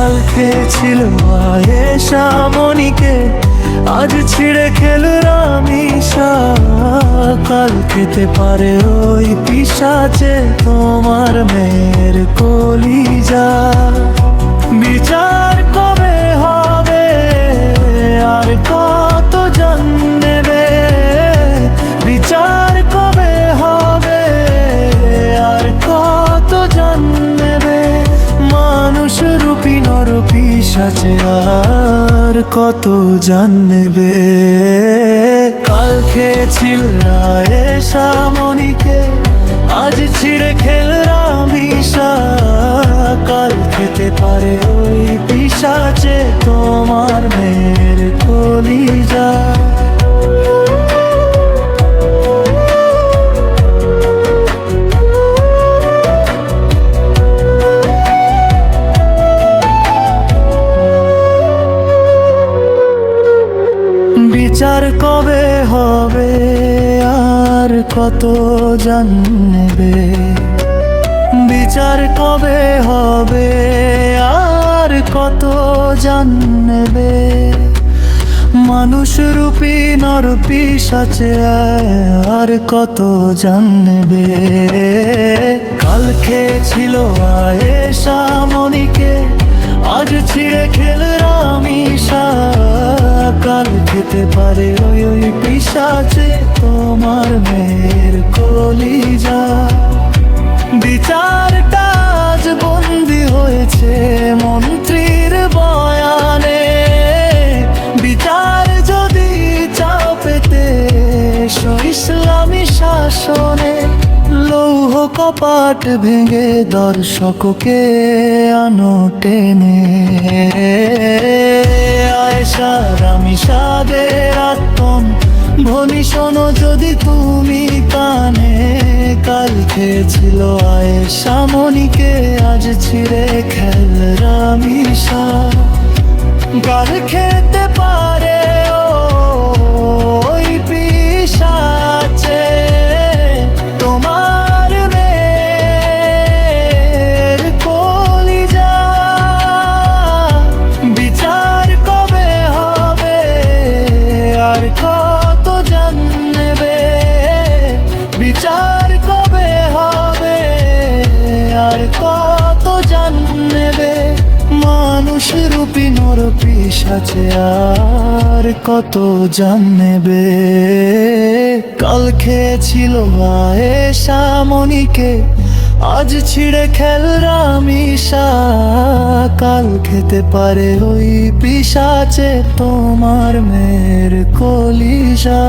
কাল খেয়েছিল আয়েশা মনিকে, আজ ছিঁড়ে খেল রামিসা। কাল খেতে পারে ওই পিশাচে তোমার মেয়ের কলিজা। বিচার কবে হবে আর কত জন নেবে? বিচার কবে হবে আর কত জন নেবে? মানুষ রূপী নর পিশাচে আর কত জন নেবে? কাল খেয়েছিল আয়েশা মনিকে, আজ ছিঁড়ে খেল রামিসা। কাল খেতে পারে ওই পিশাচে তোমার মেয়ের কলিজা। বিচার কবে হবে আর কত জন নেবে? বিচার কবে হবে আর কত জন নেবে? মানুষ রূপী নর পিশাচে আর কত জন নেবে? কাল খেয়েছিল আয়েশা মনিকে, আজ ছিঁড়ে খেল রামিসা। কাল খেতে পারে ওই পিশাচে তোমার মেয়ের কলিজা। বিচারটা আজ বন্দি হয়েছে মন্ত্রীর বয়ানে। বিচার যদি চাও পেতে ইসলামী শাসনে, লৌহ কপাট ভেঙে দর্শককে আনো টেনে। আয়েশা রামিসাদের আত্মন ধ্বনি শোনো যদি তুমি কানে। কাল খেয়েছিল আয়েশা মনিকে, আজ ছিঁড়ে খেল রামিসা। কাল খেতে পারে ওই পিশাচে তোমার মেয়ের কলিজা। বিচার কবে হবে আর কত জন নেবে? বিচার কবে হবে আর কত জন নেবে? মানুষ রূপী নর পিশাচে আর কত জন নেবে? কাল খেয়েছিল আয়েশা মনিকে, আজ ছিঁড়ে খেল রামিসা। কাল খেতে পারে ওই পিশাচে তোমার মেয়ের কলিজা।